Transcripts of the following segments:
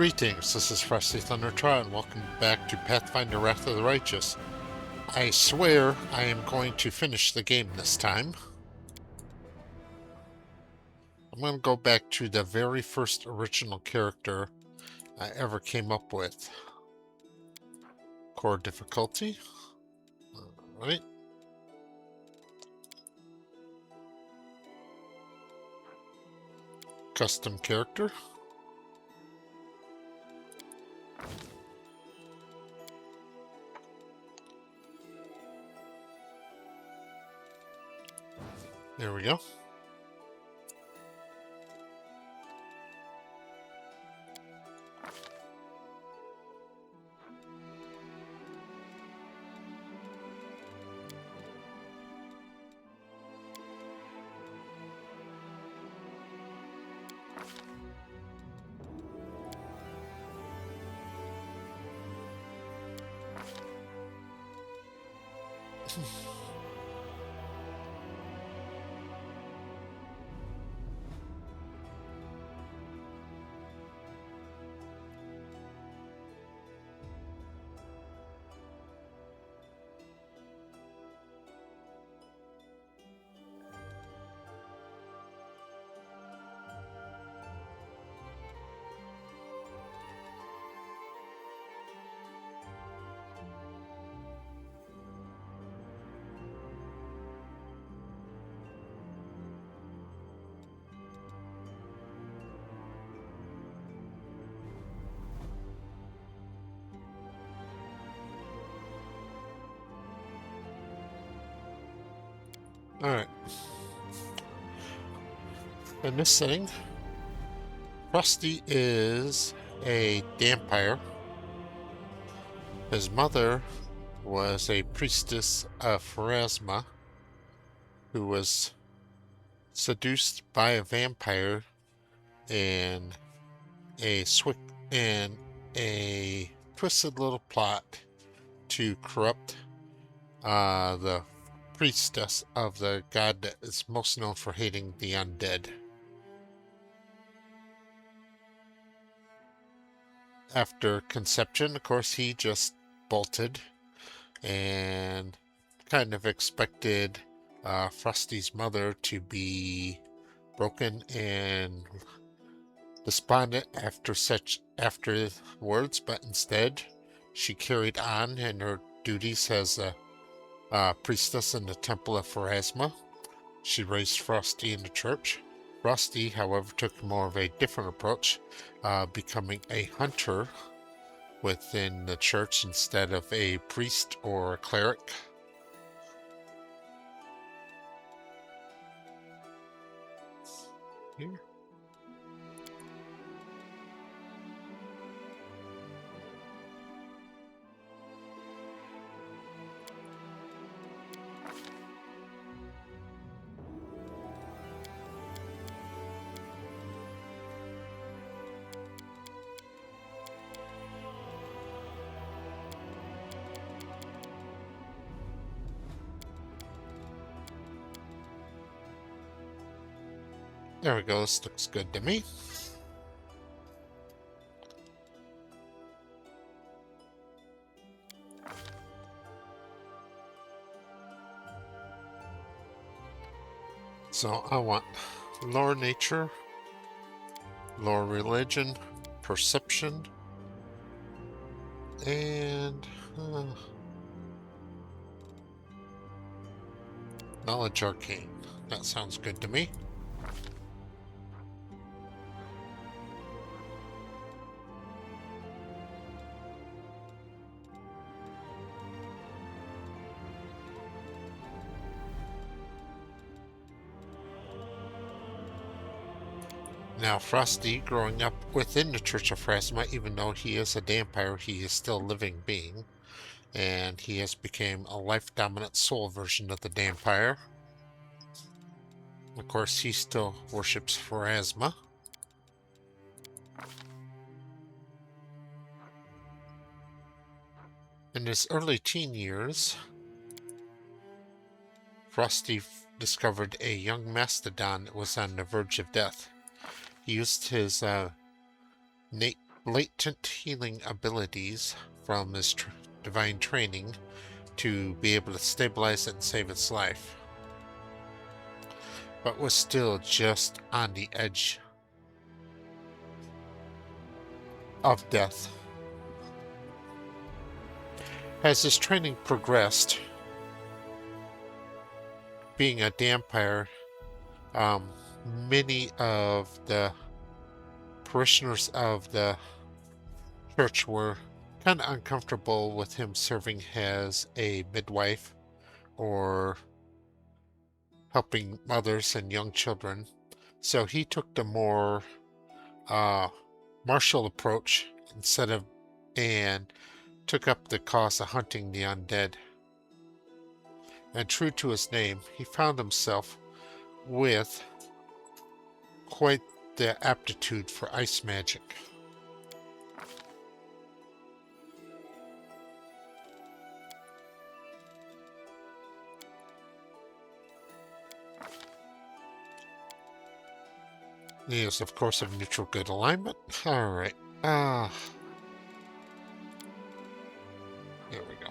Greetings, this is Frosty Thundertrot, and welcome back to Pathfinder Wrath of the Righteous. I swear I am going to finish the game this time. I'm going to go back to the very first original character I ever came up with. Core difficulty. Alright. Custom character. There we go. Alright. In this setting, Frosty is a vampire. His mother was a priestess of Pharasma who was seduced by a vampire in a twisted little plot to corrupt the priestess of the god that is most known for hating the undead. After conception, of course, he just bolted and kind of expected Frosty's mother to be broken and despondent afterwards, but instead she carried on in her duties as a priestess in the Temple of Pharasma. She raised Frosty in the church. Frosty, however, took more of a different approach, becoming a hunter within the church instead of a priest or a cleric. Here. There we go, this looks good to me. So I want lore nature, lore religion, perception, and knowledge arcane. That sounds good to me. Now, Frosty, growing up within the Church of Pharasma, even though he is a vampire, he is still a living being. And he has become a life-dominant soul version of the vampire. Of course, he still worships Pharasma. In his early teen years, Frosty discovered a young mastodon that was on the verge of death. He used his innate latent healing abilities from his divine training to be able to stabilize it and save its life, but was still just on the edge of death. As his training progressed, being a vampire, many of the parishioners of the church were kind of uncomfortable with him serving as a midwife or helping mothers and young children. So he took the more martial approach and took up the cause of hunting the undead. And true to his name, he found himself with quite the aptitude for ice magic. He is, of course, of neutral good alignment. Alright. Here we go.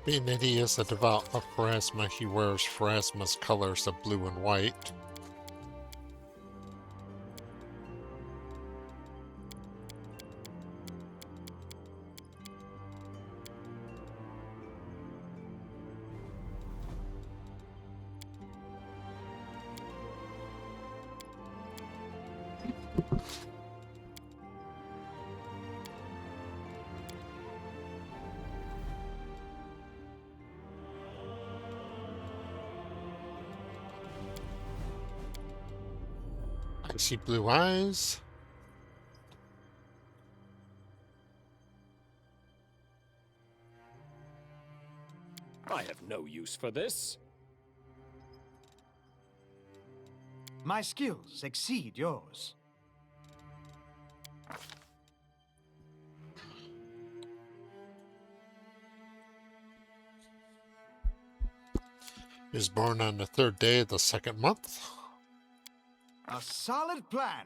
Being that he is a devout of Pharasma, he wears Pharasma's colors of blue and white. Icy blue eyes. I have no use for this. My skills exceed yours. He was born on the 3rd day of the 2nd month. A solid plan.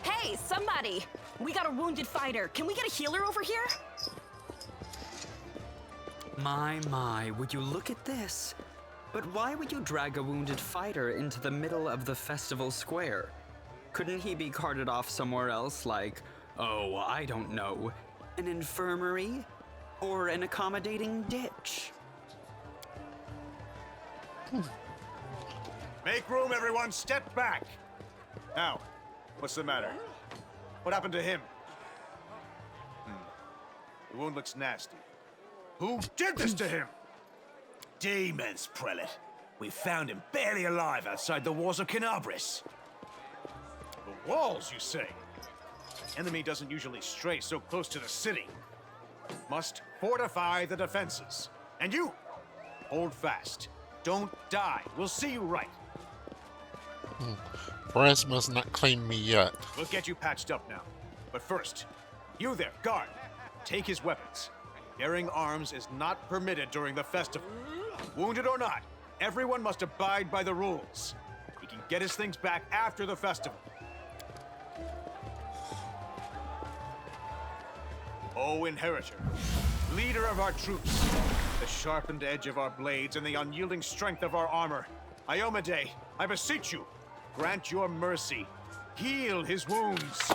Hey, somebody! We got a wounded fighter. Can we get a healer over here? My, would you look at this? But why would you drag a wounded fighter into the middle of the festival square? Couldn't he be carted off somewhere else, like, oh, I don't know, an infirmary? Or an accommodating ditch? Make room, everyone. Step back. Now, what's the matter? What happened to him? The wound looks nasty. Who did this to him? Demons, Prelate. We found him barely alive outside the walls of Canabris. The walls, you say? The enemy doesn't usually stray so close to the city. Must fortify the defenses. And you, hold fast. Don't die. We'll see you right. Pharasma's not claimed me yet. We'll get you patched up now. But first, you there, guard. Take his weapons. Bearing arms is not permitted during the festival. Wounded or not, everyone must abide by the rules. He can get his things back after the festival. O Inheritor, leader of our troops, the sharpened edge of our blades and the unyielding strength of our armor, Iomade, I beseech you, grant your mercy. Heal his wounds.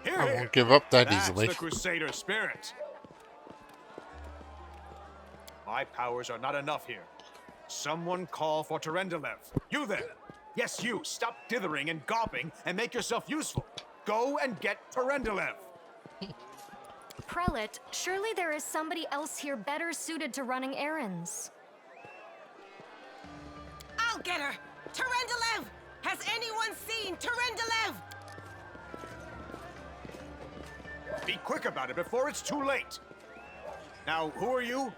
Here, I here. won't give up that That's easily. the Crusader spirit. My powers are not enough here. Someone call for Terendelev. You there! Yes, you! Stop dithering and gawping and make yourself useful! Go and get Terendelev! Prelate, surely there is somebody else here better suited to running errands. I'll get her! Terendelev! Has anyone seen Terendelev? Be quick about it before it's too late! Now, who are you?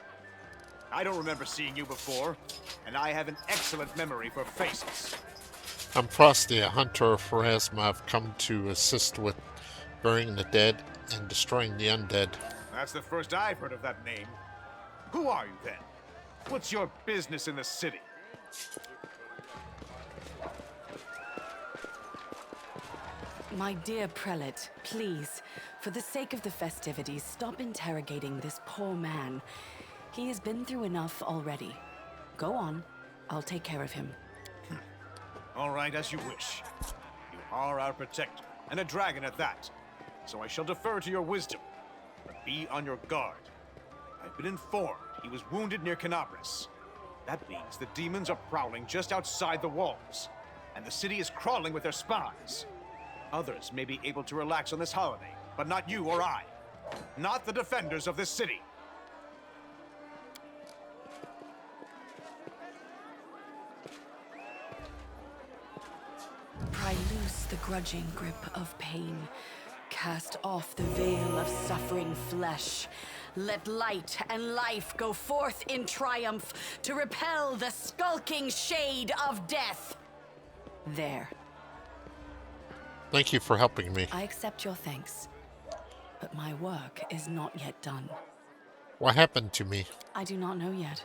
I don't remember seeing you before, and I have an excellent memory for faces. I'm Frosty, a hunter of Pharasma. I've come to assist with burying the dead and destroying the undead. That's the first I've heard of that name. Who are you then? What's your business in the city? My dear prelate, please, for the sake of the festivities, stop interrogating this poor man. He has been through enough already. Go on. I'll take care of him. All right, as you wish. You are our protector, and a dragon at that. So I shall defer to your wisdom. But be on your guard. I've been informed he was wounded near Canabris. That means the demons are prowling just outside the walls, and the city is crawling with their spies. Others may be able to relax on this holiday, but not you or I. Not the defenders of this city. Pry loose the grudging grip of pain. Cast off the veil of suffering flesh. Let light and life go forth in triumph to repel the skulking shade of death. There. Thank you for helping me. I accept your thanks. But my work is not yet done. What happened to me? I do not know yet,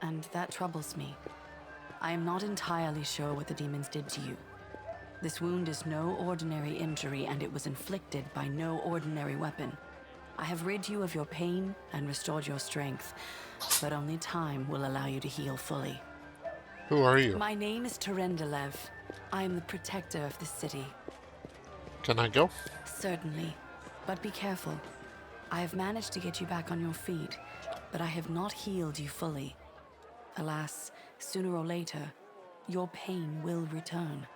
and that troubles me. I am not entirely sure what the demons did to you. This wound is no ordinary injury, and it was inflicted by no ordinary weapon. I have rid you of your pain and restored your strength, but only time will allow you to heal fully. Who are you? My name is Terendelev. I am the protector of this city. Can I go? Certainly, but be careful. I have managed to get you back on your feet, but I have not healed you fully. Alas, sooner or later, your pain will return.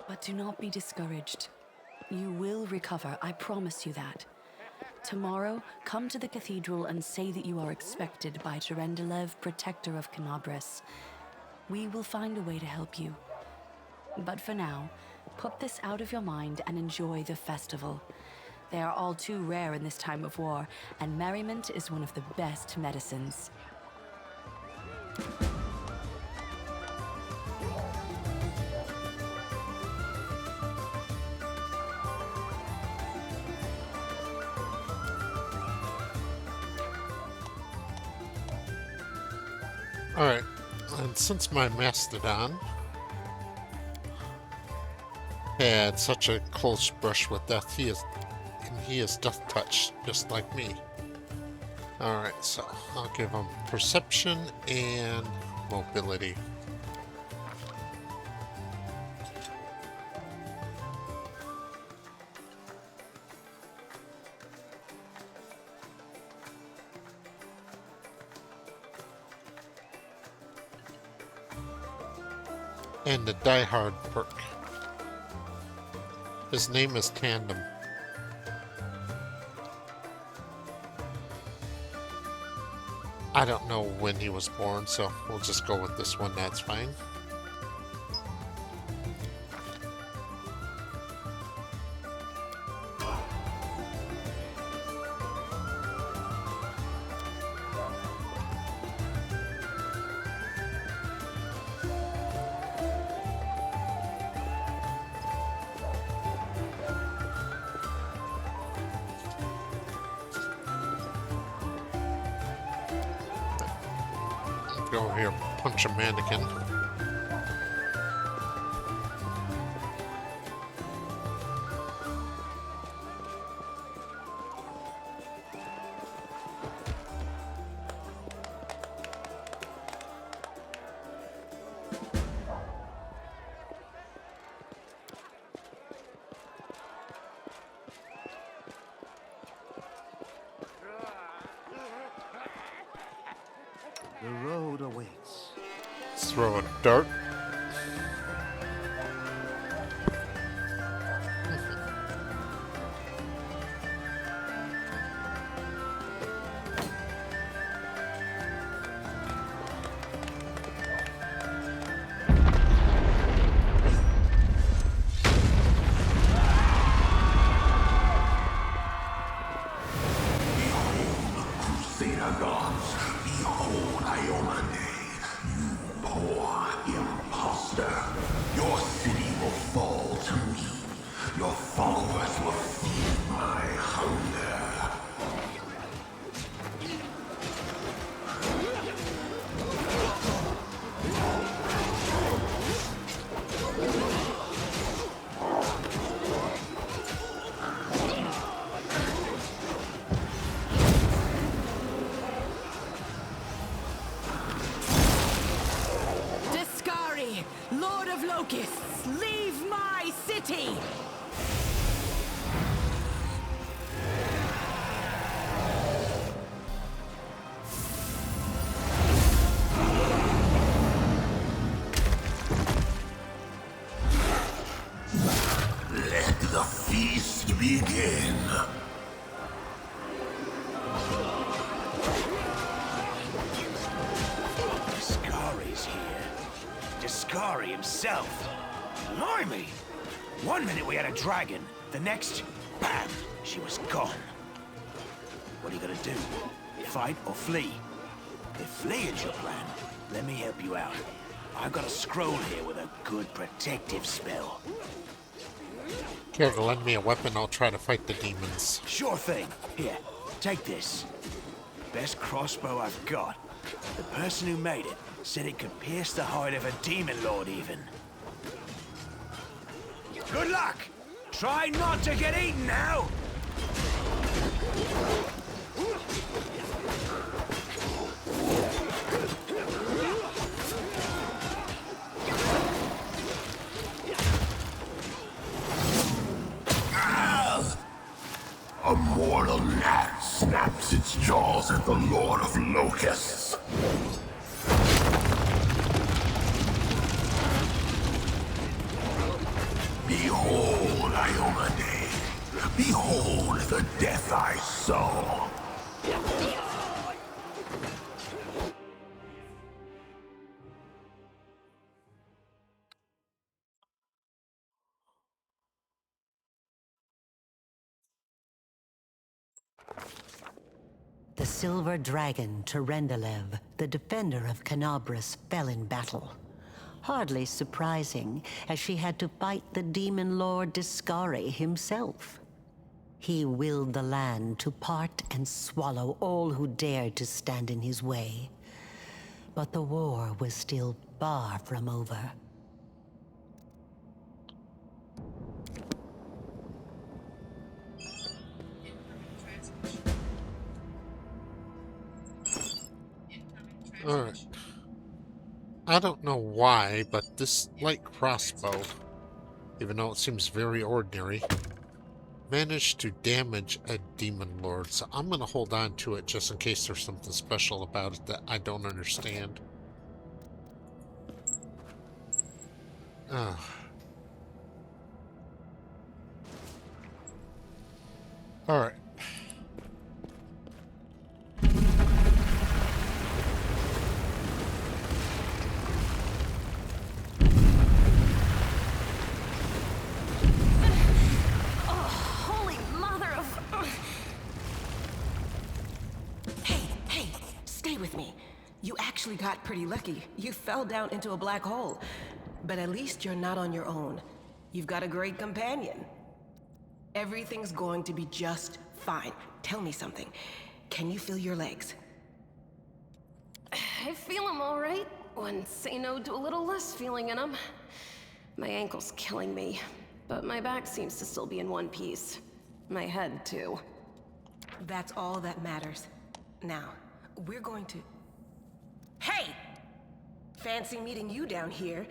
But do not be discouraged. You will recover, I promise you that. Tomorrow, come to the cathedral and say that you are expected by Terendelev, protector of Canabris. We will find a way to help you. But for now, put this out of your mind and enjoy the festival. They are all too rare in this time of war, and merriment is one of the best medicines. Alright, and since my Mastodon had such a close brush with death, he is death touch, just like me. Alright, so I'll give him perception and mobility. And the Die Hard perk. His name is Tandem. I don't know when he was born, so we'll just go with this one, that's fine. Go over here, punch a mannequin. The road awaits. Let's throw a dart. Crusader gods, behold Iomade, you poor imposter. Your city will fall to me. Your followers will feed my hunger. Discari, Lord of Locusts, leave my city! Let the feast begin. Discari's here. Discari himself. Blimey! One minute we had a dragon, the next, bam, she was gone. What are you gonna do? Fight or flee? If fleeing's your plan, let me help you out. I've got a scroll here with a good protective spell. Care to lend me a weapon? I'll try to fight the demons. Sure thing. Here, take this. Best crossbow I've got. The person who made it said it could pierce the hide of a demon lord even. Good luck! Try not to get eaten now! A mortal gnat snaps its jaws at the Lord of Locusts. Behold, Iomade. Behold the death I sow. The silver dragon, Terendelev, the defender of Canabras, fell in battle. Hardly surprising, as she had to fight the demon lord Discari himself. He willed the land to part and swallow all who dared to stand in his way. But the war was still far from over. Alright. I don't know why, but this light crossbow, even though it seems very ordinary, managed to damage a demon lord, so I'm going to hold on to it just in case there's something special about it that I don't understand. Alright. Holy mother of... Hey, stay with me. You actually got pretty lucky. You fell down into a black hole. But at least you're not on your own. You've got a great companion. Everything's going to be just fine. Tell me something. Can you feel your legs? I feel them all right. Wouldn't say no to a little less feeling in them. My ankle's killing me, but my back seems to still be in one piece. My head, too. That's all that matters. Now, we're going to... Hey! Fancy meeting you down here.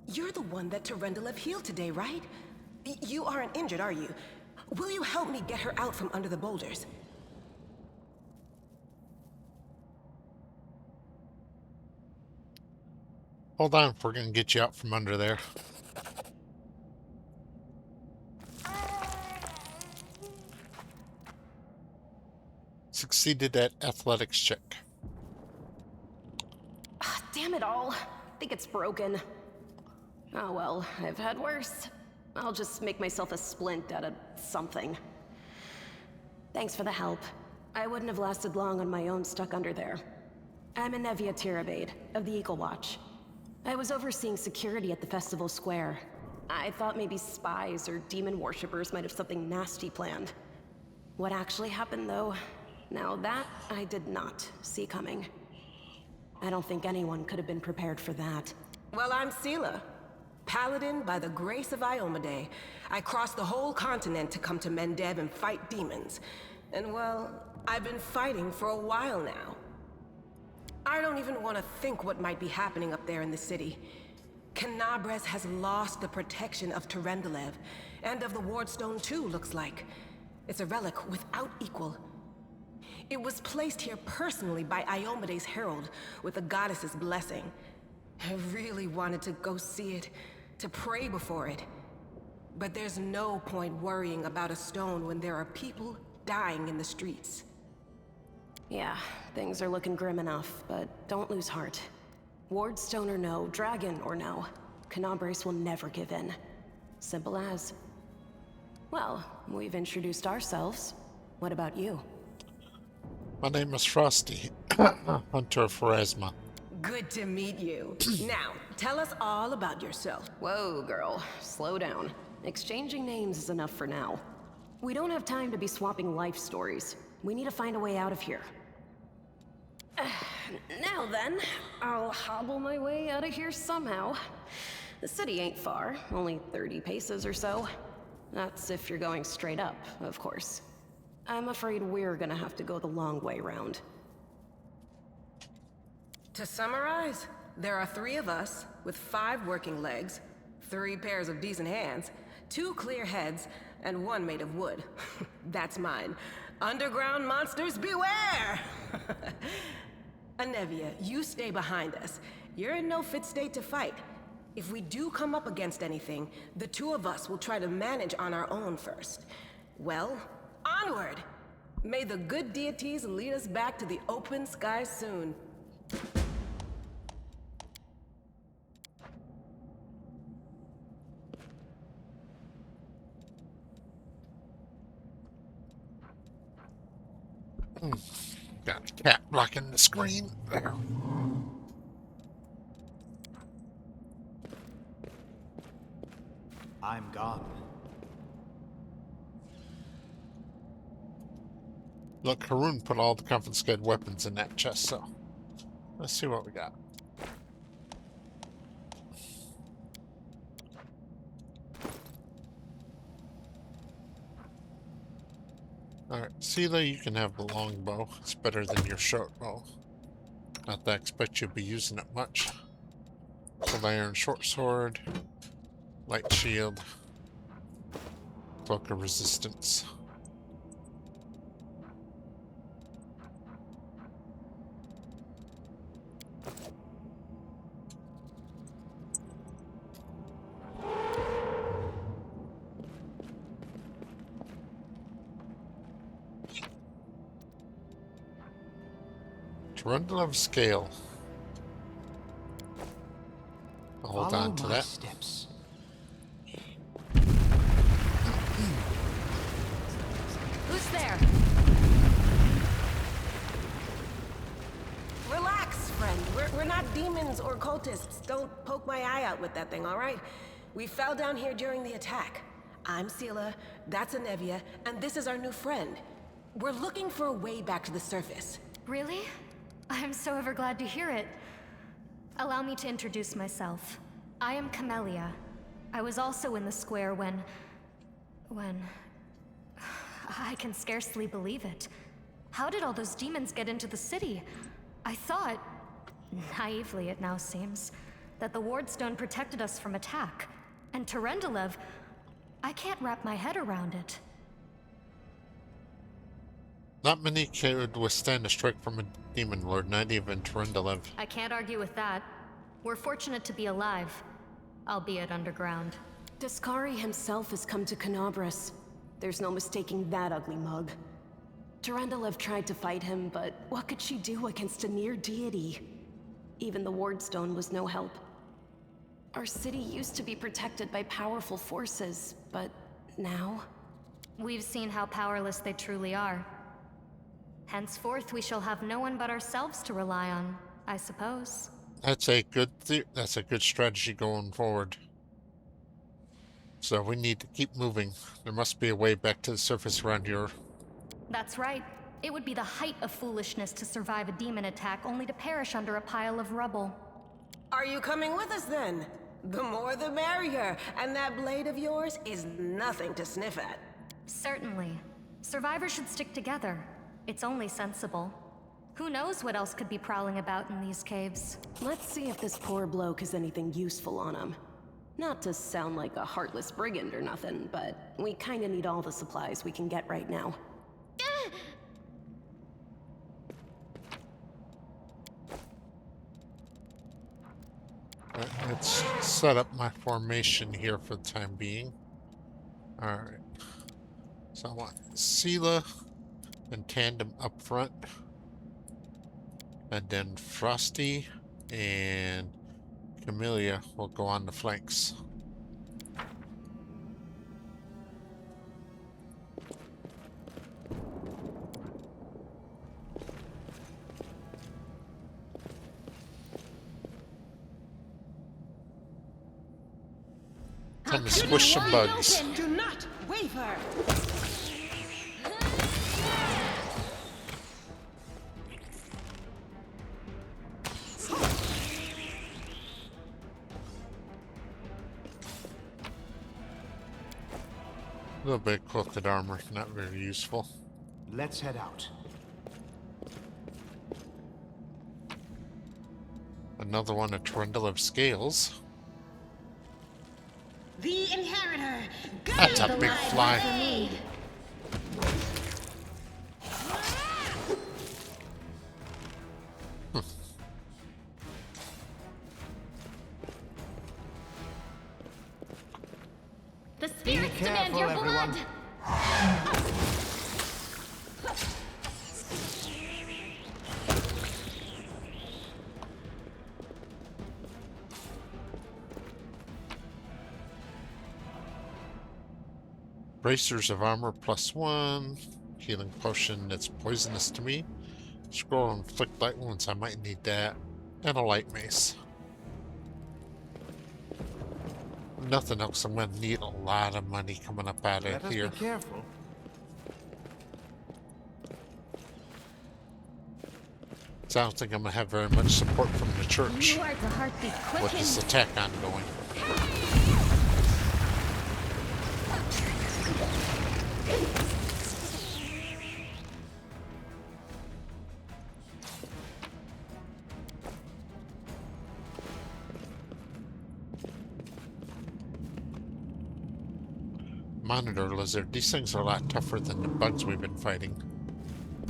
You're the one that Terendelev healed today, right? You aren't injured, are you? Will you help me get her out from under the boulders? Hold on, we're gonna get you out from under there. Succeeded at athletics check. Damn it all. I think it's broken. Oh well, I've had worse. I'll just make myself a splint out of something. Thanks for the help. I wouldn't have lasted long on my own stuck under there. I'm Anevia Tirabade, of the Eagle Watch. I was overseeing security at the festival square. I thought maybe spies or demon worshippers might have something nasty planned. What actually happened, though, now that I did not see coming. I don't think anyone could have been prepared for that. Well, I'm Sela, Paladin by the grace of Iomade. I crossed the whole continent to come to Mendev and fight demons. And well, I've been fighting for a while now. I don't even want to think what might be happening up there in the city. Canabres has lost the protection of Terendelev, and of the Wardstone too, looks like. It's a relic without equal. It was placed here personally by Iomede's herald, with the goddess's blessing. I really wanted to go see it, to pray before it. But there's no point worrying about a stone when there are people dying in the streets. Yeah, things are looking grim enough, but don't lose heart. Wardstone or no, dragon or no, Canabres will never give in. Simple as. Well, we've introduced ourselves. What about you? My name is Frosty, Hunter of Pharasma. Good to meet you. Now, tell us all about yourself. Whoa, girl. Slow down. Exchanging names is enough for now. We don't have time to be swapping life stories. We need to find a way out of here. Now then, I'll hobble my way out of here somehow. The city ain't far, only 30 paces or so. That's if you're going straight up, of course. I'm afraid we're gonna have to go the long way round. To summarize, there are 3 of us, with 5 working legs, 3 pairs of decent hands, 2 clear heads, and 1 made of wood. That's mine. Underground monsters beware! Anevia, you stay behind us. You're in no fit state to fight. If we do come up against anything, the 2 of us will try to manage on our own first. Well, onward! May the good deities lead us back to the open sky soon. Got a cat blocking the screen. There. I'm gone. Look, Haroon put all the confiscated weapons in that chest, so let's see what we got. Alright, Sela, you can have the long bow. It's better than your short bow. Not that I expect you'll be using it much. Cold iron short sword, light shield, cloak of resistance. Terendelev scale. I'll hold on to that. Steps. Who's there? Relax, friend. We're not demons or cultists. Don't poke my eye out with that thing, all right? We fell down here during the attack. I'm Sela, that's Anevia, and this is our new friend. We're looking for a way back to the surface. Really? I'm so ever glad to hear it. Allow me to introduce myself. I am Camellia. I was also in the square when... I can scarcely believe it. How did all those demons get into the city? I thought, naively it now seems, that the Wardstone protected us from attack. And Terendelev, I can't wrap my head around it. Not many could withstand a strike from a demon lord, not even Terendelev. I can't argue with that. We're fortunate to be alive, albeit underground. Daskari himself has come to Canabras. There's no mistaking that ugly mug. Terendelev tried to fight him, but what could she do against a near deity? Even the Wardstone was no help. Our city used to be protected by powerful forces, but now... We've seen how powerless they truly are. Henceforth, we shall have no one but ourselves to rely on, I suppose. That's a good strategy going forward. So we need to keep moving. There must be a way back to the surface around here. That's right. It would be the height of foolishness to survive a demon attack only to perish under a pile of rubble. Are you coming with us then? The more the merrier, and that blade of yours is nothing to sniff at. Certainly. Survivors should stick together. It's only sensible. Who knows what else could be prowling about in these caves? Let's see if this poor bloke has anything useful on him. Not to sound like a heartless brigand or nothing, but we kinda need all the supplies we can get right now. Let's set up my formation here for the time being. Alright. So I want Sela and Tandem up front. And then Frosty and Camellia will go on the flanks. Time to squish some bugs. Do not waver! A little bit of quilted armor, not very useful. Let's head out. Another one of Terendelev scales. The Inheritor! That's a big fly. The spirits demand your blood! Bracers of armor +1. Healing potion that's poisonous to me. Scroll inflict light wounds, I might need that. And a light mace. Nothing else, I'm gonna need a lot of money coming up out of here. Be careful. So I don't think I'm gonna have very much support from the church You are the heartbeat with this quickened. attack ongoing. Monitor lizard. These things are a lot tougher than the bugs we've been fighting.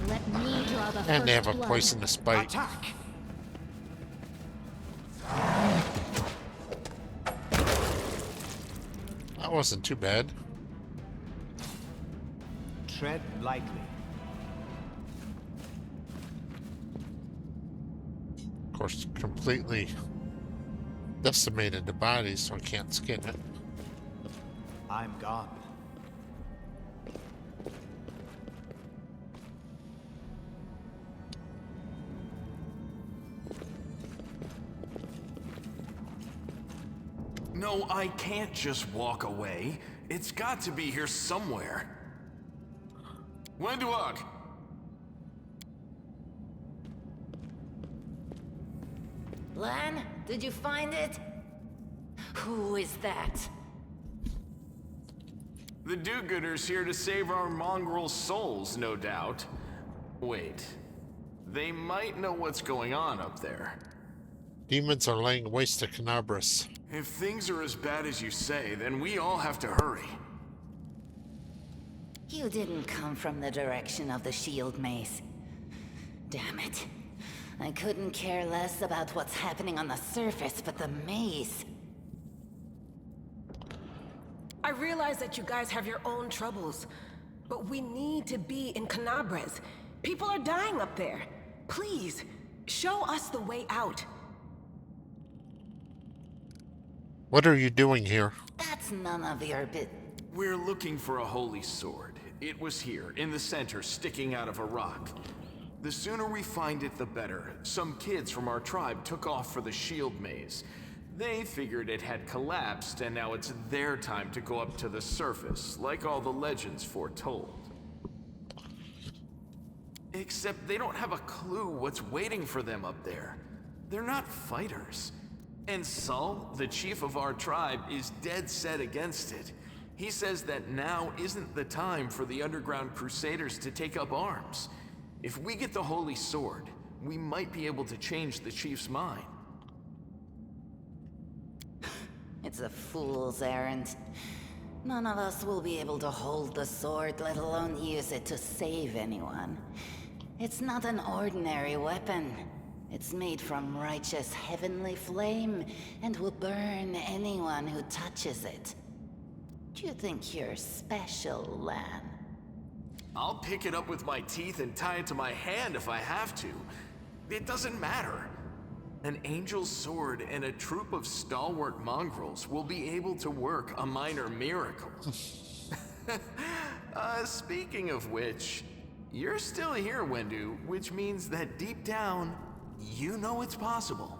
Let me draw the And they have first a blood. poisonous bite. Attack! That wasn't too bad. Tread lightly. Of course, completely decimated the body, so I can't skin it. I'm gone. No, I can't just walk away. It's got to be here somewhere. Wendwag! Lan, did you find it? Who is that? The do-gooders here to save our mongrel souls, no doubt. Wait. They might know what's going on up there. Demons are laying waste to Canabras. If things are as bad as you say, then we all have to hurry. You didn't come from the direction of the shield maze. Damn it. I couldn't care less about what's happening on the surface, but the maze... I realize that you guys have your own troubles, but we need to be in Canabras. People are dying up there. Please, show us the way out. What are you doing here? That's none of your bit. We're looking for a holy sword. It was here, in the center, sticking out of a rock. The sooner we find it, the better. Some kids from our tribe took off for the shield maze. They figured it had collapsed, and now it's their time to go up to the surface, like all the legends foretold. Except they don't have a clue what's waiting for them up there. They're not fighters. And Saul, the chief of our tribe, is dead set against it. He says that now isn't the time for the underground crusaders to take up arms. If we get the holy sword, we might be able to change the chief's mind. It's a fool's errand. None of us will be able to hold the sword, let alone use it to save anyone. It's not an ordinary weapon. It's made from righteous heavenly flame, and will burn anyone who touches it. Do you think you're special, Lan? I'll pick it up with my teeth and tie it to my hand if I have to. It doesn't matter. An angel's sword and a troop of stalwart mongrels will be able to work a minor miracle. Speaking of which, you're still here, Wendu, which means that deep down, you know it's possible.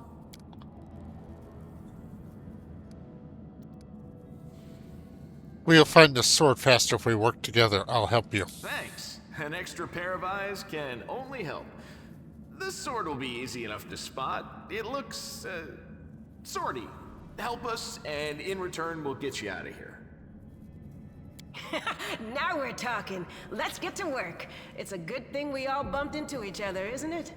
We'll find the sword faster if we work together. I'll help you. Thanks. An extra pair of eyes can only help. The sword will be easy enough to spot. It looks, swordy. Help us, and in return, we'll get you out of here. Now we're talking. Let's get to work. It's a good thing we all bumped into each other, isn't it?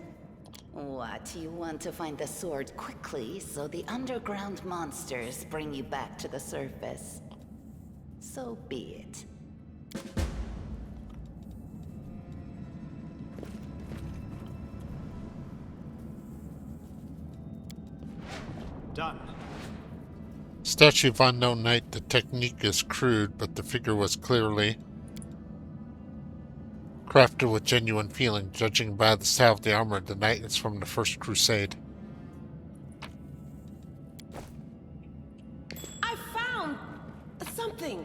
What, you want to find the sword quickly so the underground monsters bring you back to the surface? So be it. Done. Statue of Unknown Knight, the technique is crude, but the figure was clearly crafted with genuine feeling. Judging by the style of the armor, the knight is from the First Crusade. I found something.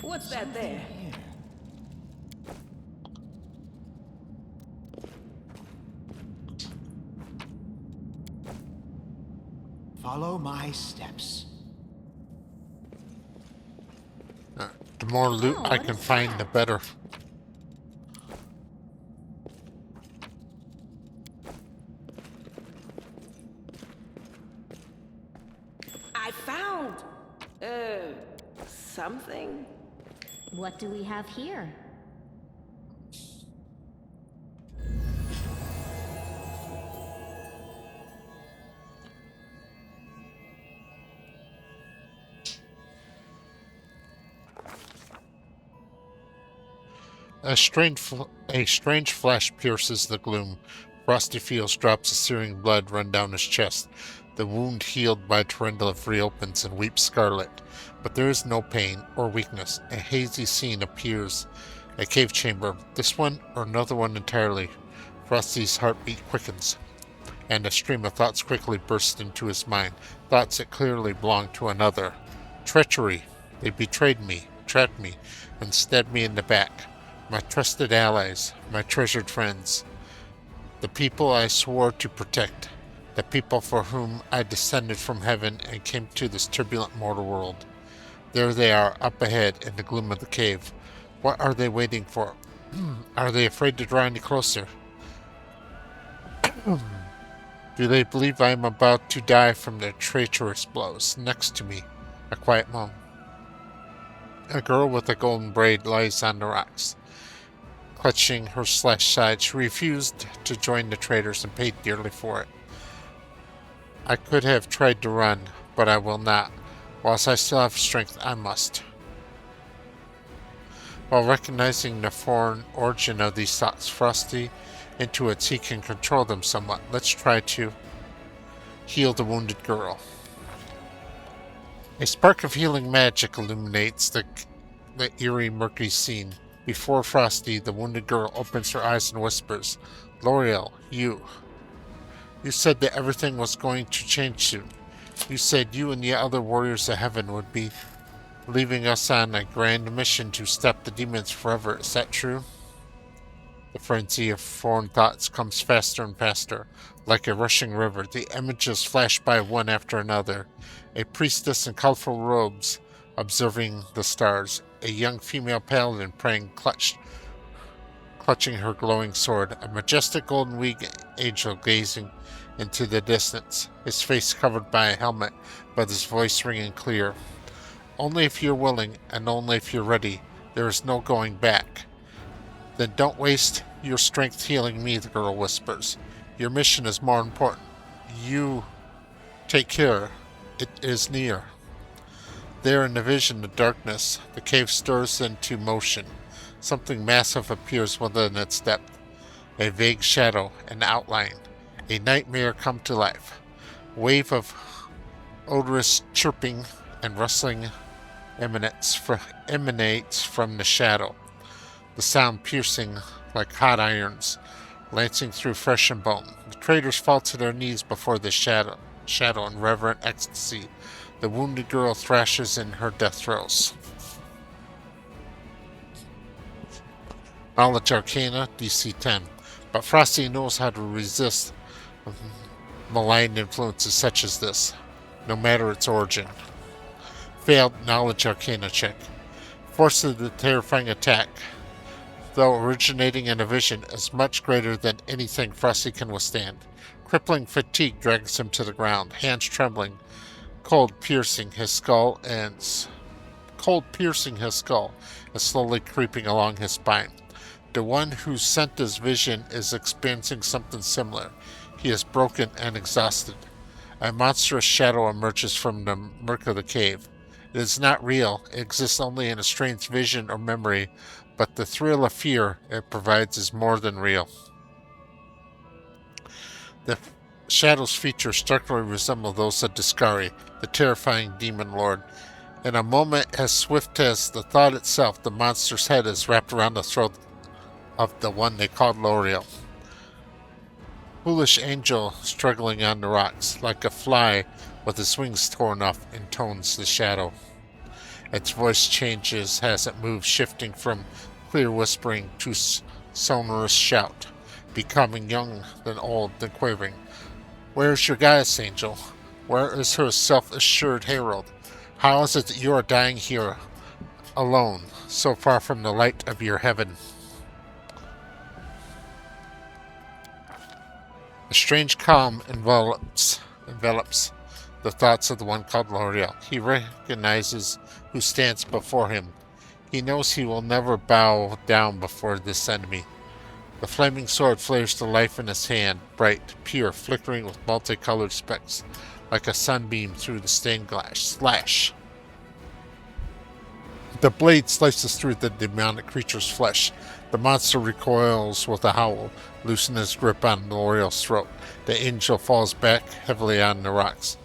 What's that there? Follow my steps. The more loot I can find, the better. I found something. What do we have here? A strange flash pierces the gloom. Frosty feels drops of searing blood run down his chest. The wound healed by Tarendula reopens and weeps scarlet. But there is no pain or weakness. A hazy scene appears. A cave chamber. This one or another one entirely. Frosty's heartbeat quickens, and a stream of thoughts quickly bursts into his mind. Thoughts that clearly belong to another. Treachery. They betrayed me, trapped me, and stabbed me in the back. My trusted allies, my treasured friends, the people I swore to protect, the people for whom I descended from heaven and came to this turbulent mortal world. There they are, up ahead in the gloom of the cave. What are they waiting for? Are they afraid to draw any closer? Do they believe I am about to die from their traitorous blows? Next to me, a quiet moan. A girl with a golden braid lies on the rocks, clutching her slashed side. She refused to join the traitors and paid dearly for it. I could have tried to run, but I will not. Whilst I still have strength, I must. While recognizing the foreign origin of these thoughts, Frosty intuits he can control them somewhat. Let's try to heal the wounded girl. A spark of healing magic illuminates the eerie, murky scene. Before Frosty, the wounded girl opens her eyes and whispers, L'Oreal, you said that everything was going to change soon. You said you and the other warriors of heaven would be leaving us on a grand mission to stop the demons forever. Is that true? The frenzy of foreign thoughts comes faster and faster, like a rushing river. The images flash by one after another. A priestess in colorful robes, observing the stars. A young female paladin praying, clutching her glowing sword. A majestic golden winged angel gazing into the distance, his face covered by a helmet, but his voice ringing clear. Only if you're willing, and only if you're ready. There is no going back. Then don't waste your strength healing me, the girl whispers. Your mission is more important. You take care. It is near. There in the vision of darkness, the cave stirs into motion. Something massive appears within its depth. A vague shadow, an outline. A nightmare come to life. A wave of odorous chirping and rustling emanates from the shadow. The sound piercing like hot irons, lancing through flesh and bone. The traitors fall to their knees before the shadow in reverent ecstasy. The wounded girl thrashes in her death throes. Knowledge Arcana, DC 10. But Frosty knows how to resist malign influences such as this, no matter its origin. Failed Knowledge Arcana check. Force of the terrifying attack, though originating in a vision, is much greater than anything Frosty can withstand. Crippling fatigue drags him to the ground, hands trembling, cold piercing his skull and slowly creeping along his spine. The one who sent this vision is experiencing something similar. He is broken and exhausted. A monstrous shadow emerges from the murk of the cave. It is not real. It exists only in a strange vision or memory, but the thrill of fear it provides is more than real. The shadow's features starkly resemble those of Discari, the terrifying demon lord. In a moment as swift as the thought itself, the monster's head is wrapped around the throat of the one they called L'Oreal. Foolish angel struggling on the rocks, like a fly with its wings torn off, intones the shadow. Its voice changes as it moves, shifting from clear whispering to sonorous shout, becoming young, then old, then quavering. Where is your goddess, angel? Where is her self-assured herald? How is it that you are dying here, alone, so far from the light of your heaven? A strange calm envelops the thoughts of the one called L'Oreal. He recognizes who stands before him. He knows he will never bow down before this enemy. The flaming sword flares to life in his hand, bright, pure, flickering with multicolored specks, like a sunbeam through the stained glass. Slash! The blade slices through the demonic creature's flesh. The monster recoils with a howl, loosening his grip on L'Oreal's throat. The angel falls back heavily on the rocks.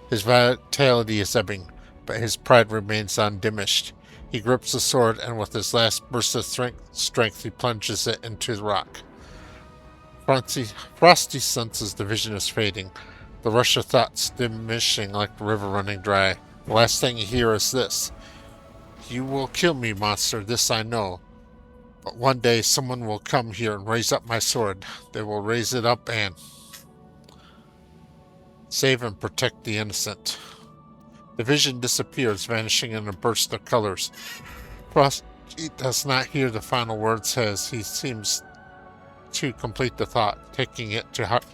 His vitality is ebbing, but his pride remains undiminished. He grips the sword, and with his last burst of strength, he plunges it into the rock. Frosty senses the vision is fading, the rush of thoughts diminishing like the river running dry. The last thing you hear is this: "You will kill me, monster, this I know. But one day someone will come here and raise up my sword. They will raise it up and save and protect the innocent." The vision disappears, vanishing in a burst of colors. Frosty does not hear the final words as he seems to complete the thought, taking it to heart.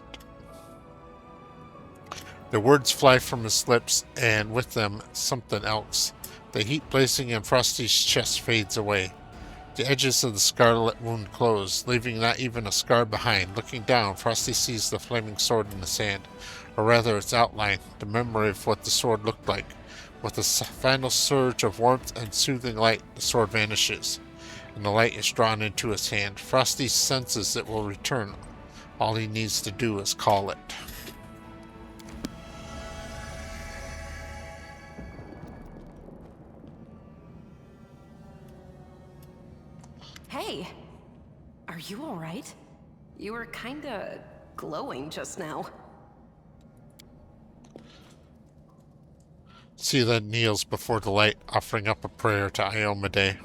The words fly from his lips, and with them something else. The heat blazing in Frosty's chest fades away. The edges of the scarlet wound close, leaving not even a scar behind. Looking down, Frosty sees the flaming sword in his hand, or rather its outline, the memory of what the sword looked like. With a final surge of warmth and soothing light, the sword vanishes, and the light is drawn into his hand. Frosty senses it will return. All he needs to do is call it. Hey, are you all right? You were kinda glowing just now. She then kneels before the light, offering up a prayer to Iomade.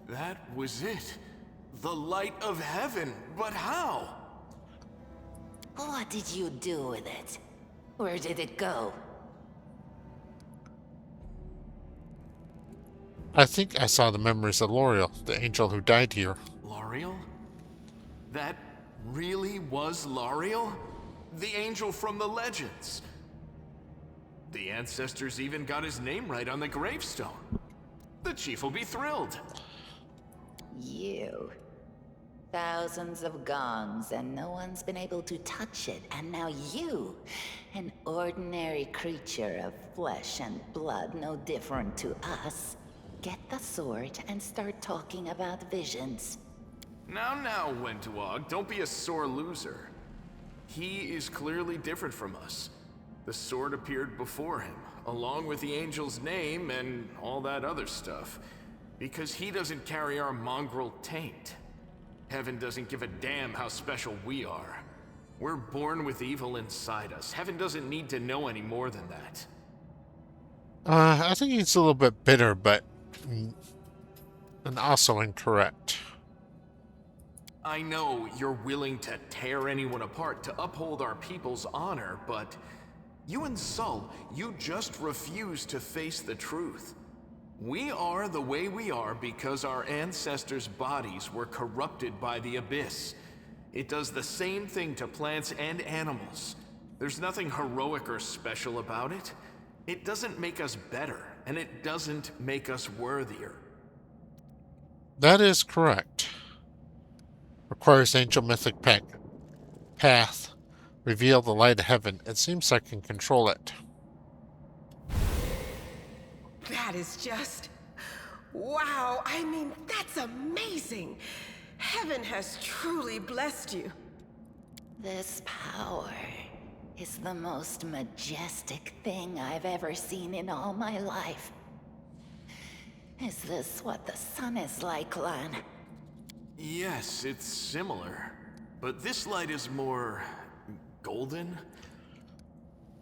That was it. The light of heaven. But how? What did you do with it? Where did it go? I think I saw the memories of L'Oreal, the angel who died here. L'Oreal? That really was L'Oreal? The angel from the legends. The ancestors even got his name right on the gravestone. The chief will be thrilled. You. Thousands of gongs and no one's been able to touch it, and now you, an ordinary creature of flesh and blood no different to us, get the sword and start talking about visions. Now, Wentawag, don't be a sore loser. He is clearly different from us. The sword appeared before him, along with the angel's name and all that other stuff, because he doesn't carry our mongrel taint. Heaven doesn't give a damn how special we are. We're born with evil inside us. Heaven doesn't need to know any more than that. I think he's a little bit bitter, but and also incorrect. I know you're willing to tear anyone apart to uphold our people's honor, but you and Sol, you just refuse to face the truth. We are the way we are because our ancestors' bodies were corrupted by the Abyss. It does the same thing to plants and animals. There's nothing heroic or special about it. It doesn't make us better, and it doesn't make us worthier. That is correct. Requires angel mythic path. Reveal the light of heaven. It seems I can control it. That is just... wow, I mean, that's amazing! Heaven has truly blessed you. This power is the most majestic thing I've ever seen in all my life. Is this what the sun is like, Lan? Yes, it's similar. But this light is more... golden?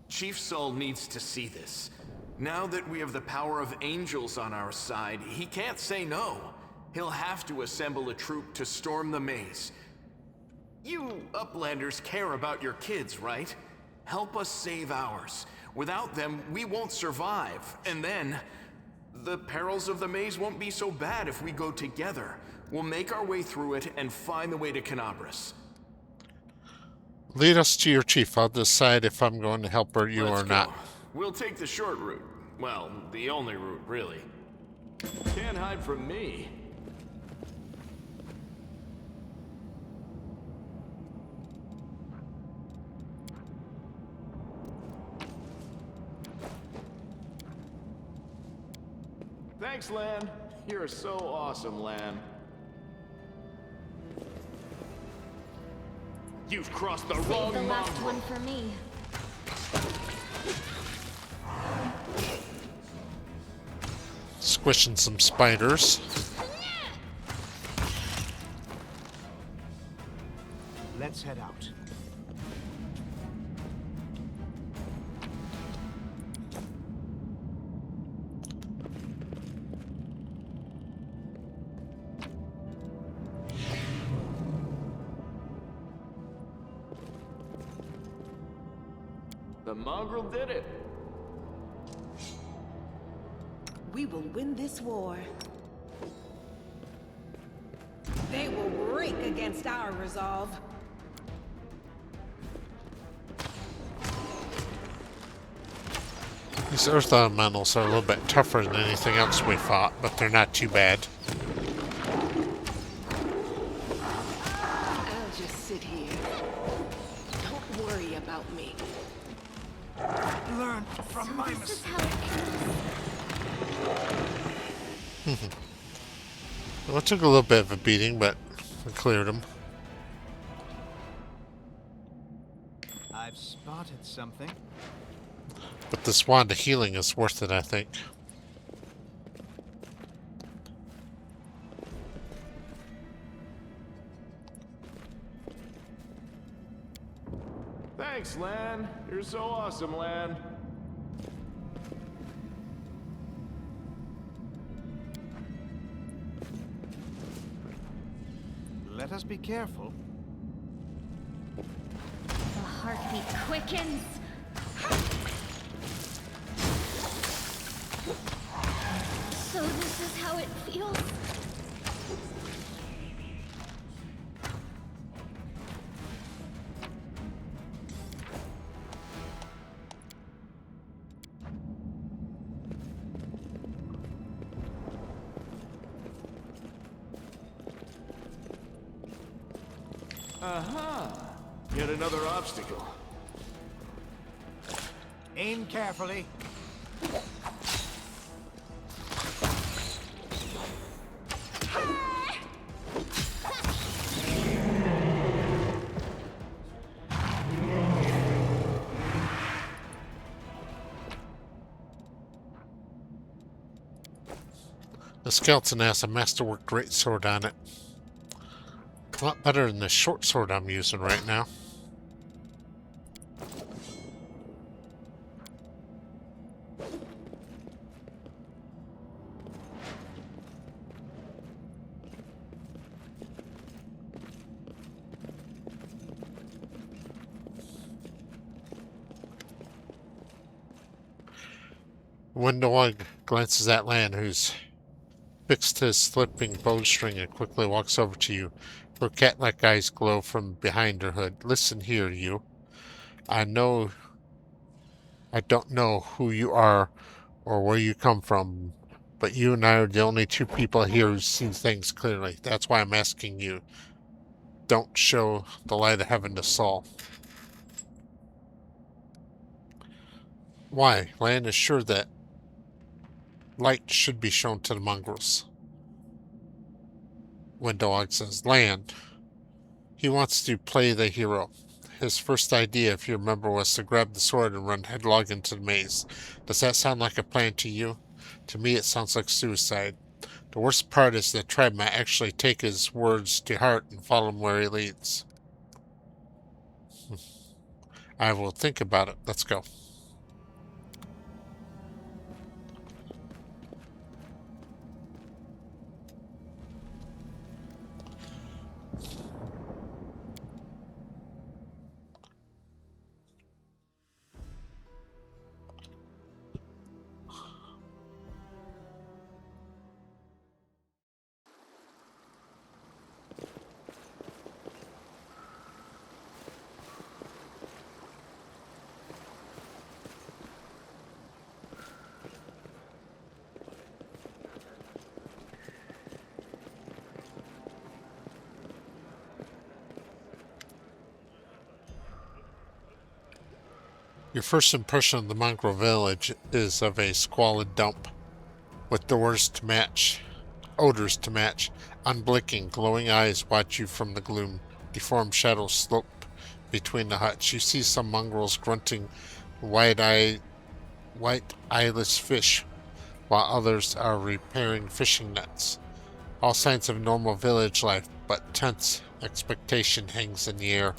Chief Sol needs to see this. Now that we have the power of angels on our side, he can't say no. He'll have to assemble a troop to storm the maze. You Uplanders care about your kids, right? Help us save ours. Without them, we won't survive. And then, the perils of the maze won't be so bad if we go together. We'll make our way through it and find the way to Canabras. Lead us to your chief. I'll decide if I'm going to help her you Let's or go. not. We'll take the short route. Well, the only route, really. Can't hide from me. Thanks, Lan. You're so awesome, Lan. You've crossed the wrong The last mongrel. one for me. Squishing some spiders. Let's head out. The mongrel did it. We will win this war. They will break against our resolve. These Earth elementals are a little bit tougher than anything else we fought, but they're not too bad. I'll just sit here. Don't worry about me. Learn from my mistakes. Well, it took a little bit of a beating, but we cleared them. I've spotted something. But this wand of healing is worth it, I think. Thanks, Lan. You're so awesome, Lan. Let us be careful. The heartbeat quickens. So this is how it feels? Aha! Yet another obstacle. Aim carefully. The skeleton has a masterwork greatsword on it. A lot better than the short sword I'm using right now. Windowog glances at Lan, who's fixed his slipping bowstring and quickly walks over to you. Her cat-like eyes glow from behind her hood. Listen here, you. I don't know who you are or where you come from, but you and I are the only two people here who see things clearly. That's why I'm asking you. Don't show the light of heaven to Saul. Why? Lan is sure that light should be shown to the mongrels. Windowog says, Lan. He wants to play the hero. His first idea, if you remember, was to grab the sword and run headlong into the maze. Does that sound like a plan to you? To me, it sounds like suicide. The worst part is the tribe might actually take his words to heart and follow him where he leads. I will think about it. Let's go. Your first impression of the mongrel village is of a squalid dump, with odors to match. Unblinking, glowing eyes watch you from the gloom. Deformed shadows slope between the huts. You see some mongrels grunting white eyeless fish, while others are repairing fishing nets. All signs of normal village life, but tense expectation hangs in the air.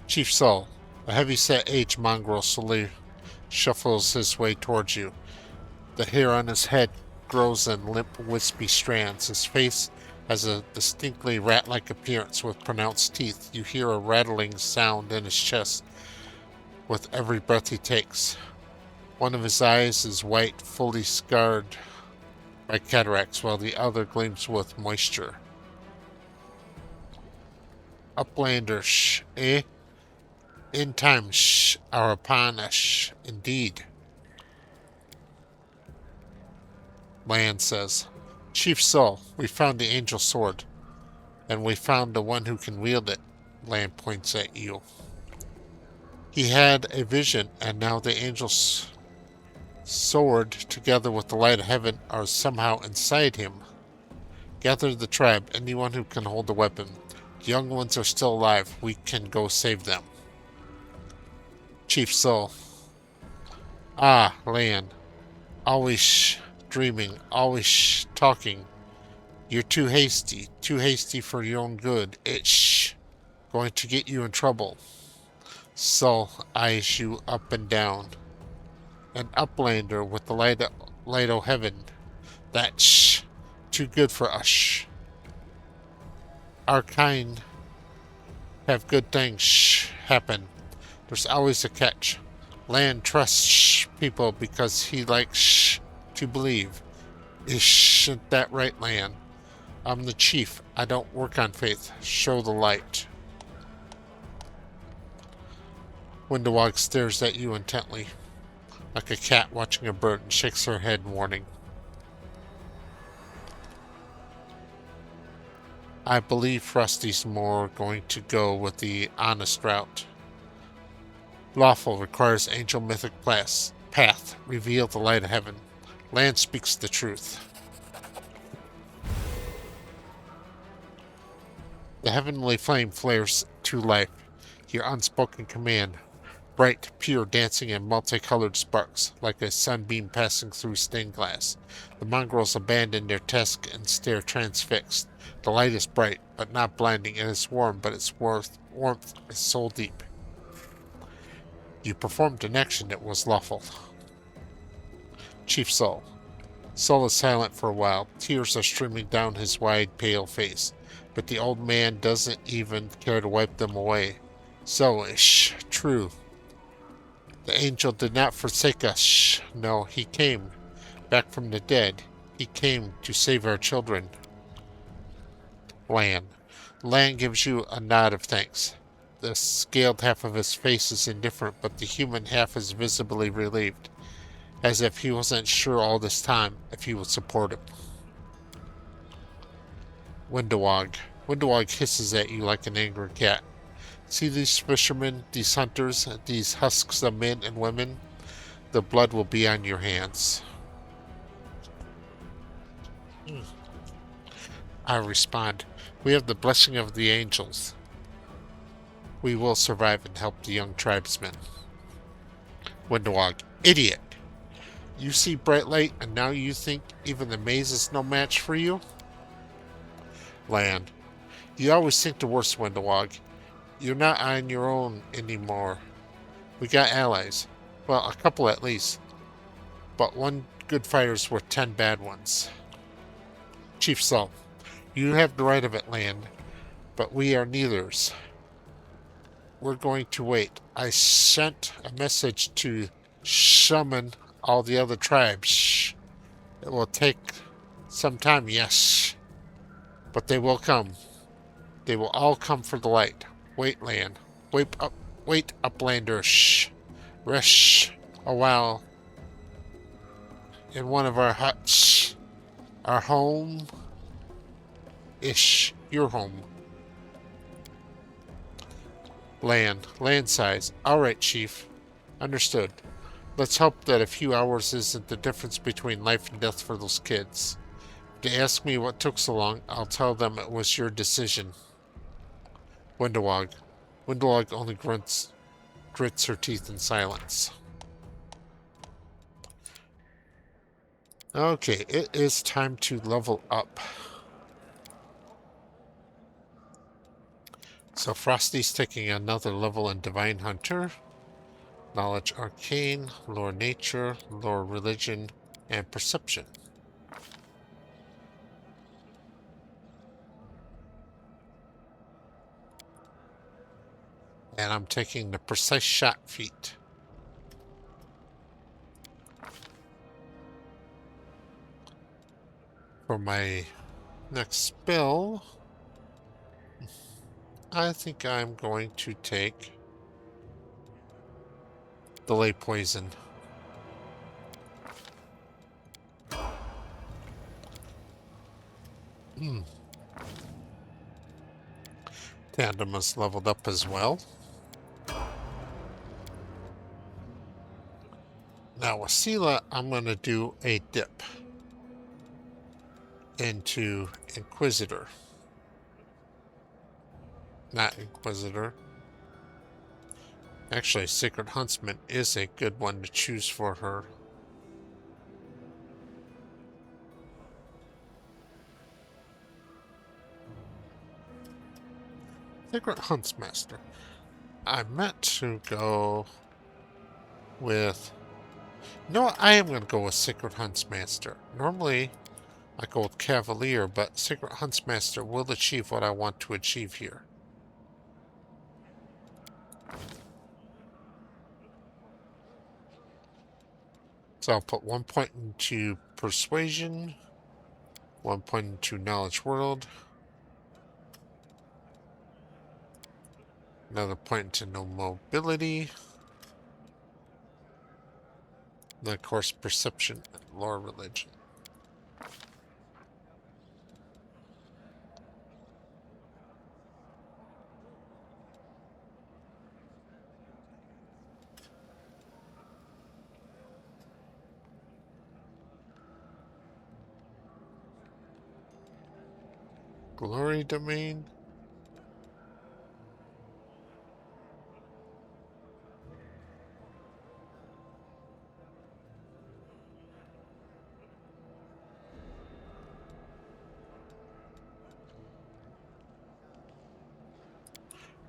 Chief Saul, a heavy-set aged mongrel, slowly shuffles his way towards you. The hair on his head grows in limp, wispy strands. His face has a distinctly rat-like appearance with pronounced teeth. You hear a rattling sound in his chest with every breath he takes. One of his eyes is white, fully scarred by cataracts, while the other gleams with moisture. Uplanders, eh? End times are upon us, indeed. Lan says, Chief Soul, we found the angel sword, and we found the one who can wield it. Lan points at you. He had a vision, and now the angel's sword, together with the light of heaven, are somehow inside him. Gather the tribe, anyone who can hold the weapon. The young ones are still alive. We can go save them. Chief Soul. Ah, Lan. Always dreaming, always talking. You're too hasty for your own good. It's going to get you in trouble. Soul eyes you up and down. An uplander with the light o' heaven. That's too good for us. Our kind have good things happen. There's always a catch. Lan trusts people because he likes to believe. Isn't that right, Lan? I'm the chief. I don't work on faith. Show the light. Windowog stares at you intently, like a cat watching a bird, and shakes her head in warning. I believe Frosty's more going to go with the honest route. Lawful requires angel mythic path. Reveal the light of heaven. Lan speaks the truth. The heavenly flame flares to life. Your unspoken command. Bright, pure, dancing in multicolored sparks, like a sunbeam passing through stained glass. The mongrels abandon their task and stare transfixed. The light is bright, but not blinding. It is warm, but its warmth is soul deep. You performed an action that was lawful. Chief Soul. Soul is silent for a while. Tears are streaming down his wide, pale face. But the old man doesn't even care to wipe them away. So-ish. True. The angel did not forsake us. No, he came. Back from the dead. He came to save our children. Lan. Lan gives you a nod of thanks. The scaled half of his face is indifferent, but the human half is visibly relieved, as if he wasn't sure all this time if he would support him. Windowog. Windowog hisses at you like an angry cat. See these fishermen, these hunters, these husks of men and women? The blood will be on your hands. I respond, we have the blessing of the angels. We will survive and help the young tribesmen. Windowog. Idiot! You see bright light and now you think even the maze is no match for you? Lan. You always think the worst, Windowog. You're not on your own anymore. We got allies. Well, a couple at least. But one good fighter's worth 10 bad ones. Chief Soul. You have the right of it, Lan. But we are neithers. We're going to wait. I sent a message to summon all the other tribes. It will take some time, yes. But they will come. They will all come for the light. Wait, Lan. Wait, Uplander. Shh. Rest a while in one of our huts. Our home. Ish. Your home. Land size. Alright, Chief. Understood. Let's hope that a few hours isn't the difference between life and death for those kids. If they ask me what took so long, I'll tell them it was your decision. Windowog. Windowog only grits her teeth in silence. Okay, it is time to level up. So Frosty's taking another level in Divine Hunter, Knowledge Arcane, Lore Nature, Lore Religion, and Perception. And I'm taking the Precise Shot feat. For my next spell, I think I'm going to take Delay Poison. Tandem is leveled up as well. Now with Sela, I'm going to do a dip into Inquisitor. Not Inquisitor. Actually, Secret Huntsman is a good one to choose for her. Secret Huntsmaster. I meant to go with... No, I am going to go with Secret Huntsmaster. Normally, I go with Cavalier, but Secret Huntsmaster will achieve what I want to achieve here. So I'll put 1 point into Persuasion, 1 point into Knowledge World, another point into Mobility, and of course Perception and Lore Religion. Glory Domain.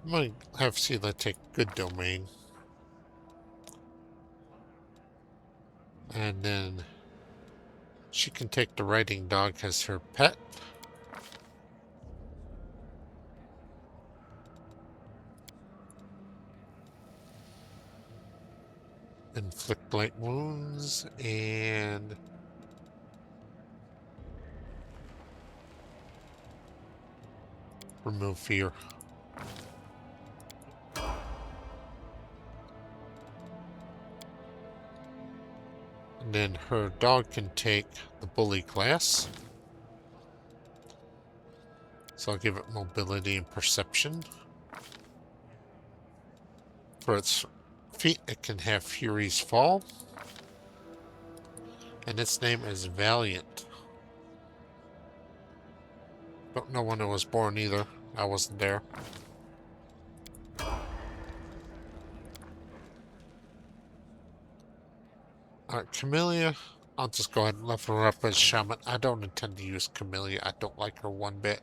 I might have Sela take Good Domain. And then she can take the Riding Dog as her pet. Inflict light wounds and remove fear. And then her dog can take the bully class. So I'll give it mobility and perception. For its feet, it can have Fury's Fall. And its name is Valiant. Don't know when it was born either. I wasn't there. Alright, Camellia. I'll just go ahead and level her up as Shaman. I don't intend to use Camellia. I don't like her one bit.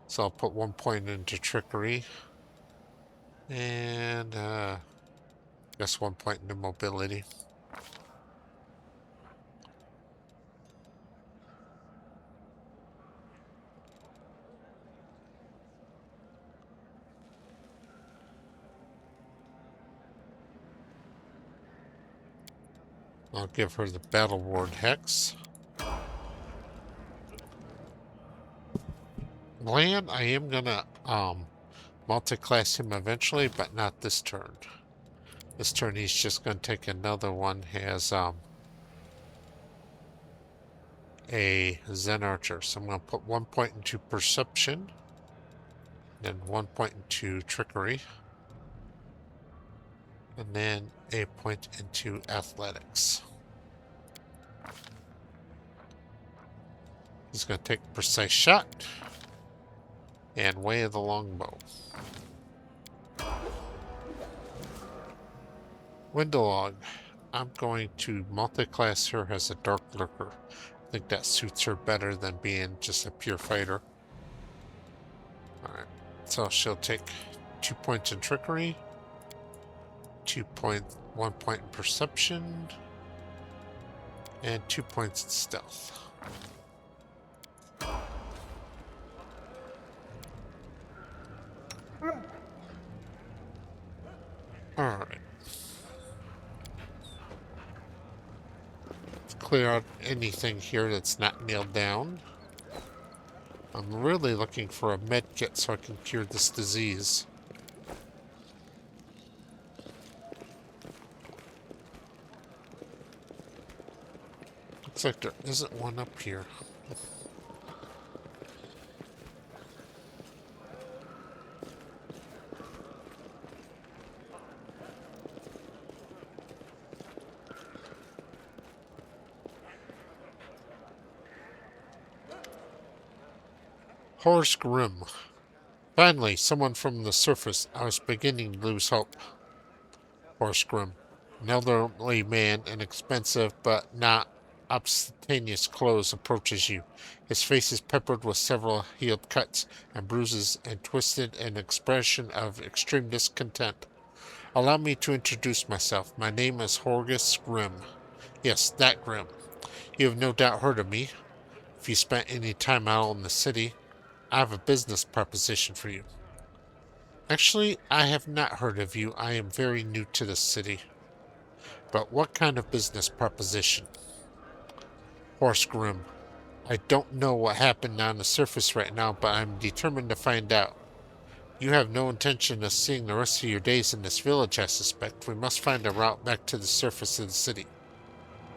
So I'll put 1 point into Trickery. And, guess 1 point into Mobility. I'll give her the Battle Ward Hex. Land, I am gonna, multi-class him eventually, but not this turn. This turn he's just gonna take another one, has, a Zen Archer. So I'm gonna put 1 point into Perception, then 1 point into Trickery, and then a point into Athletics. He's going to take Precise Shot and Way of the Longbow. Windalog. I'm going to multi-class her as a Dark Lurker. I think that suits her better than being just a pure fighter. Alright, so she'll take 2 points in Trickery, 1 point in Perception, and 2 points in Stealth. Alright. clear out anything here that's not nailed down. I'm really looking for a med kit so I can cure this disease. Looks like there isn't one up here. Horse Grim. Finally, someone from the surface. I was beginning to lose hope. Horse Grim. An elderly man in expensive but not ostentatious clothes approaches you. His face is peppered with several healed cuts and bruises and twisted in an expression of extreme discontent. Allow me to introduce myself. My name is Horgus Grim. Yes, that Grim. You have no doubt heard of me. If you spent any time out in the city, I have a business proposition for you. Actually, I have not heard of you. I am very new to this city. But what kind of business proposition? Horse Grim. I don't know what happened on the surface right now, but I'm determined to find out. You have no intention of seeing the rest of your days in this village, I suspect. We must find a route back to the surface of the city,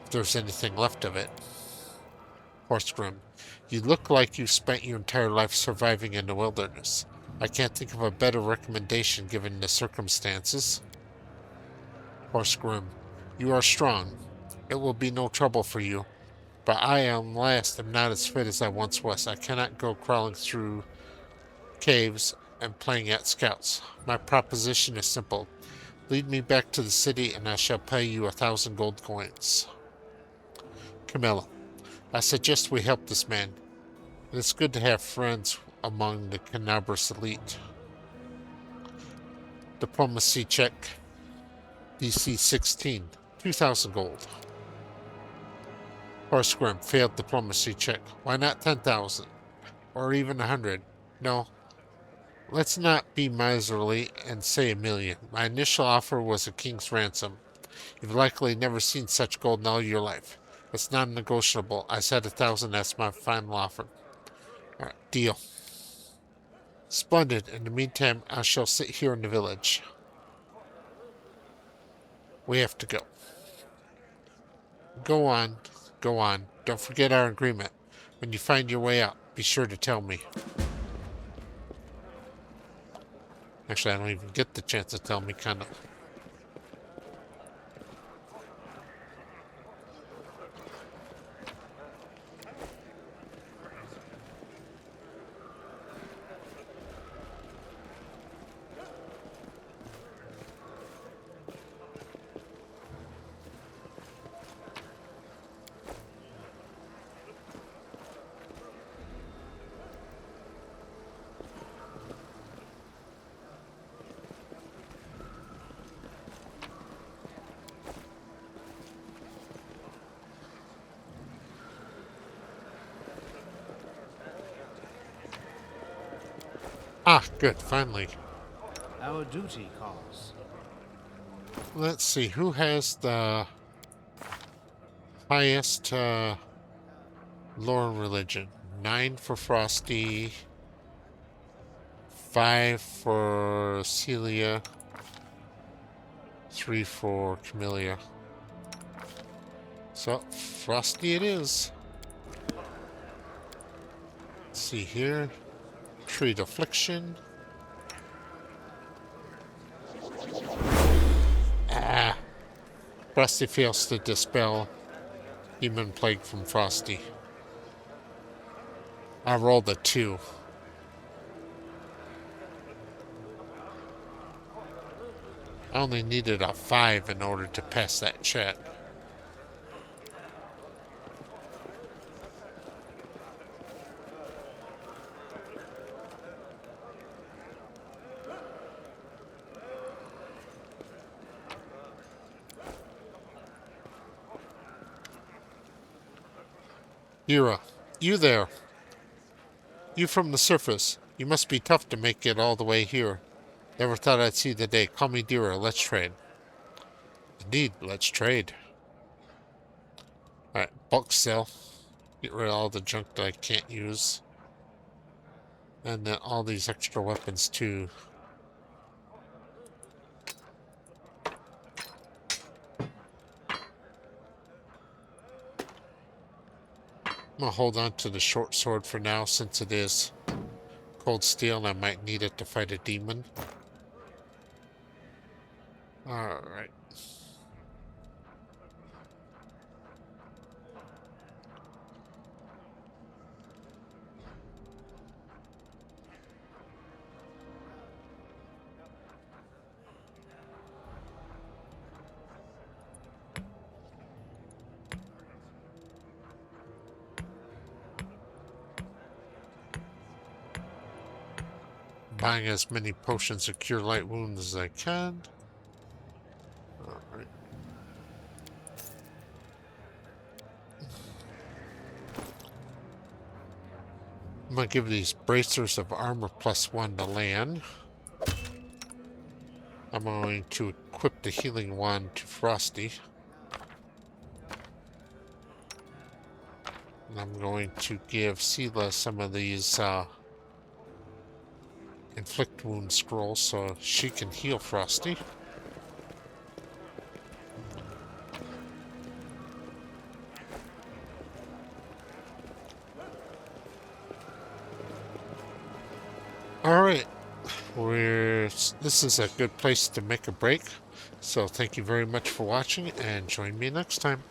if there's anything left of it. Horse Grim. You look like you spent your entire life surviving in the wilderness. I can't think of a better recommendation given the circumstances. Horse Grim. You are strong. It will be no trouble for you. But I am not as fit as I once was. I cannot go crawling through caves and playing at scouts. My proposition is simple. Lead me back to the city and I shall pay you 1,000 gold coins. Camilla. I suggest we help this man. It is good to have friends among the Canabras elite. Diplomacy check. DC 16. 2,000 gold. Horse Grim. Failed diplomacy check. Why not 10,000? Or even 100? No. Let's not be miserly and say 1,000,000. My initial offer was a king's ransom. You've likely never seen such gold in all your life. It's non-negotiable. I said 1,000. That's my final offer. All right, deal. Splendid. In the meantime, I shall sit here in the village. We have to go. Go on. Go on. Don't forget our agreement. When you find your way out, be sure to tell me. Actually, I don't even get the chance to tell me, kind of. Ah, good, finally. Our duty calls. Let's see, who has the highest lore and religion? 9 for Frosty, 5 for Celia, 3 for Camellia. So, Frosty it is. Let's see here. Treat affliction. Ah. Frosty fails to dispel human plague from Frosty. I rolled a 2. I only needed a 5 in order to pass that check. Hira, you there. You from the surface. You must be tough to make it all the way here. Never thought I'd see the day. Call me Dira. Let's trade. Indeed, let's trade. Alright, bulk sale. Get rid of all the junk that I can't use. And then all these extra weapons too. I'm gonna hold on to the short sword for now since it is cold steel and I might need it to fight a demon. Alright. Buying as many potions of cure light wounds as I can. Alright. I'm gonna give these bracers of armor +1 to land. I'm going to equip the healing wand to Frosty. And I'm going to give Sela some of these inflict wound scrolls so she can heal Frosty. Alright, this is a good place to make a break, so thank you very much for watching and join me next time.